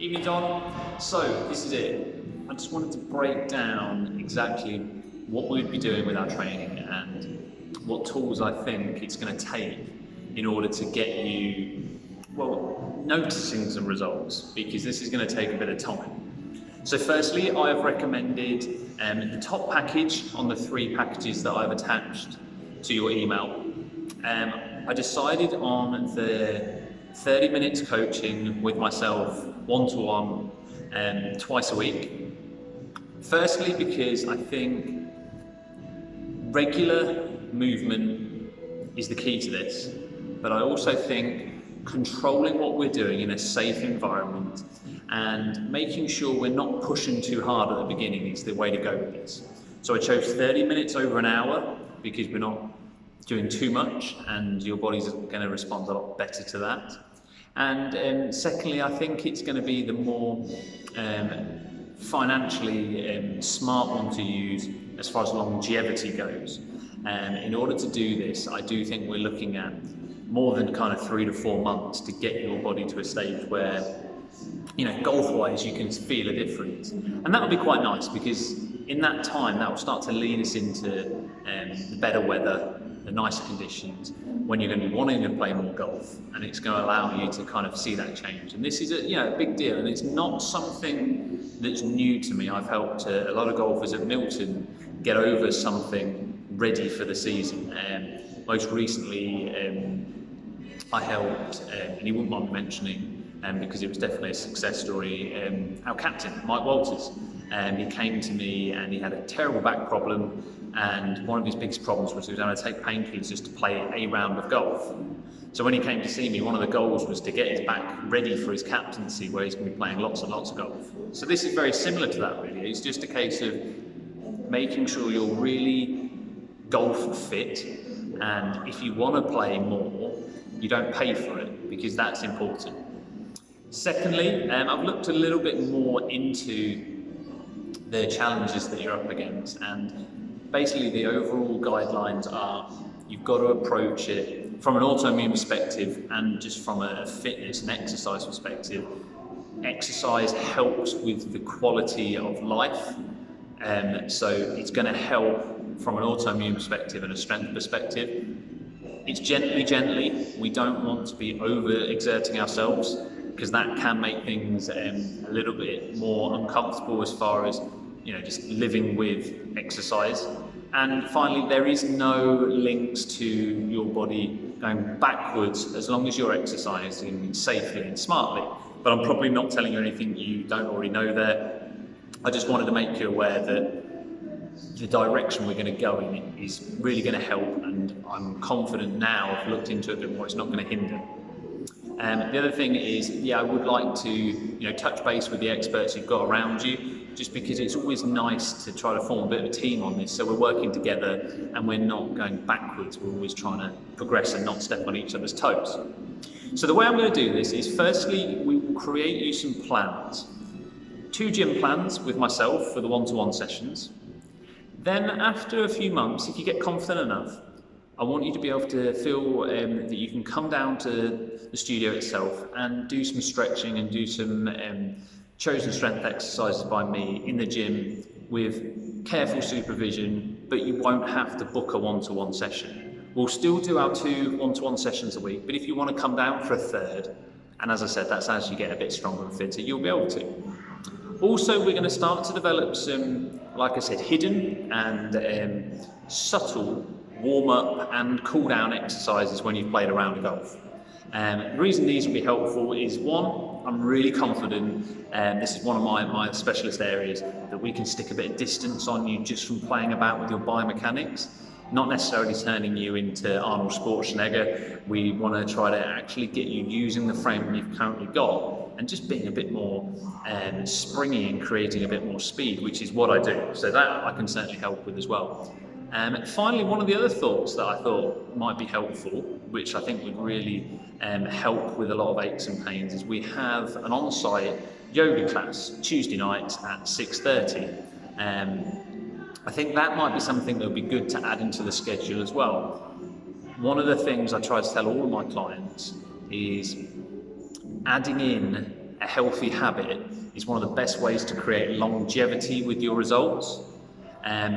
Evening, John. So this is it. I just wanted to break down exactly what we'd be doing with our training and what tools I think it's going to take in order to get you, well, noticing some results, because this is going to take a bit of time. So firstly, I've recommended the top package on the 3 packages that I've attached to your email. I decided on the 30 minutes coaching with myself, one-to-one, twice a week. Firstly, because I think regular movement is the key to this, but I also think controlling what we're doing in a safe environment and making sure we're not pushing too hard at the beginning is the way to go with this. So I chose 30 minutes over an hour because we're not doing too much and your body's going to respond a lot better to that. And secondly, I think it's going to be the more financially smart one to use as far as longevity goes. In order to do this, I do think we're looking at more than kind of 3 to 4 months to get your body to a stage where, you know, golf-wise, you can feel a difference. And that would be quite nice, because in that time, that will start to lead us into the better weather, the nicer conditions, when you're going to be wanting to play more golf, and it's going to allow you to kind of see that change. And this is a big deal, and it's not something that's new to me. I've helped a lot of golfers at Milton get over something ready for the season. Most recently, I helped, and he wouldn't mind me mentioning, because it was definitely a success story, our captain, Mike Walters. He came to me and he had a terrible back problem, and one of his biggest problems was he was going to take painkillers just to play a round of golf. So when he came to see me, one of the goals was to get his back ready for his captaincy, where he's going to be playing lots and lots of golf. So this is very similar to that, really. It's just a case of making sure you're really golf fit, and if you want to play more, you don't pay for it, because that's important. Secondly, I've looked a little bit more into the challenges that you're up against, and basically the overall guidelines are you've got to approach it from an autoimmune perspective and just from a fitness and exercise perspective. Exercise helps with the quality of life, so it's going to help from an autoimmune perspective and a strength perspective. It's gently. We don't want to be over-exerting ourselves, because that can make things a little bit more uncomfortable as far as, you know, just living with exercise. And finally, there is no links to your body going backwards as long as you're exercising safely and smartly. But I'm probably not telling you anything you don't already know there. I just wanted to make you aware that the direction we're going to go in is really going to help, and I'm confident now, I've looked into it a bit more, it's not going to hinder. The other thing is, I would like to touch base with the experts you've got around you, just because it's always nice to try to form a bit of a team on this, so we're working together and we're not going backwards, we're always trying to progress and not step on each other's toes. So the way I'm going to do this is, firstly, we will create you some plans. 2 gym plans with myself for the one-to-one sessions. Then after a few months, if you get confident enough, I want you to be able to feel that you can come down to the studio itself and do some stretching and do some chosen strength exercises by me in the gym with careful supervision, but you won't have to book a one-to-one session. We'll still do our 2 one-to-one sessions a week, but if you want to come down for a third, and as I said, that's as you get a bit stronger and fitter, you'll be able to. Also, we're going to start to develop some, like I said, hidden and subtle warm-up and cool-down exercises when you've played a round of golf. The reason these will be helpful is, one, I'm really confident, this is one of my specialist areas, that we can stick a bit of distance on you just from playing about with your biomechanics, not necessarily turning you into Arnold Schwarzenegger. We want to try to actually get you using the frame you've currently got and just being a bit more springy and creating a bit more speed, which is what I do. So that I can certainly help with as well. Finally, one of the other thoughts that I thought might be helpful, which I think would really help with a lot of aches and pains, is we have an on-site yoga class Tuesday night at 6:30. I think that might be something that would be good to add into the schedule as well. One of the things I try to tell all of my clients is adding in a healthy habit is one of the best ways to create longevity with your results.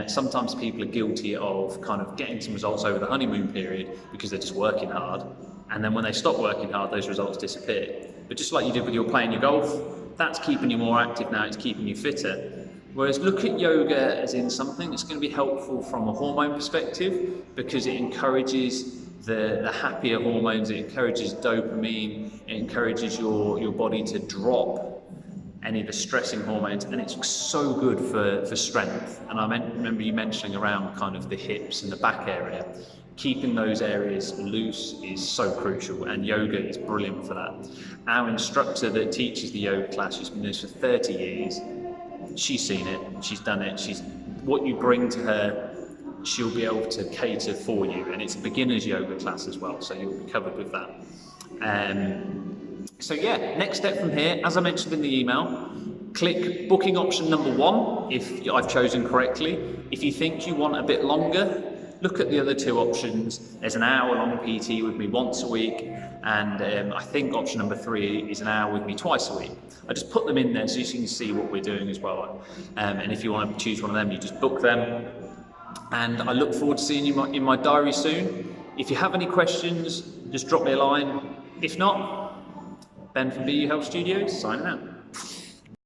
Sometimes people are guilty of kind of getting some results over the honeymoon period because they're just working hard, and then when they stop working hard, those results disappear. But just like you did with your playing your golf, that's keeping you more active now, it's keeping you fitter. Whereas look at yoga as in something that's going to be helpful from a hormone perspective, because it encourages the happier hormones, it encourages dopamine, it encourages your body to drop any of the stressing hormones, and it's so good for strength. And I remember you mentioning around kind of the hips and the back area. Keeping those areas loose is so crucial, and yoga is brilliant for that. Our instructor that teaches the yoga class, who's been doing this for 30 years, she's seen it, she's done it, what you bring to her, she'll be able to cater for you, and it's a beginner's yoga class as well, so you'll be covered with that. So yeah, next step from here, as I mentioned in the email, click booking option number 1 if I've chosen correctly. If you think you want a bit longer, look at the other 2 options. There's an hour-long PT with me once a week, and I think option number 3 is an hour with me twice a week. I just put them in there so you can see what we're doing as well. And if you want to choose one of them, you just book them. And I look forward to seeing you in my diary soon. If you have any questions, just drop me a line. If not, Ben from BU Health Studios, signing out.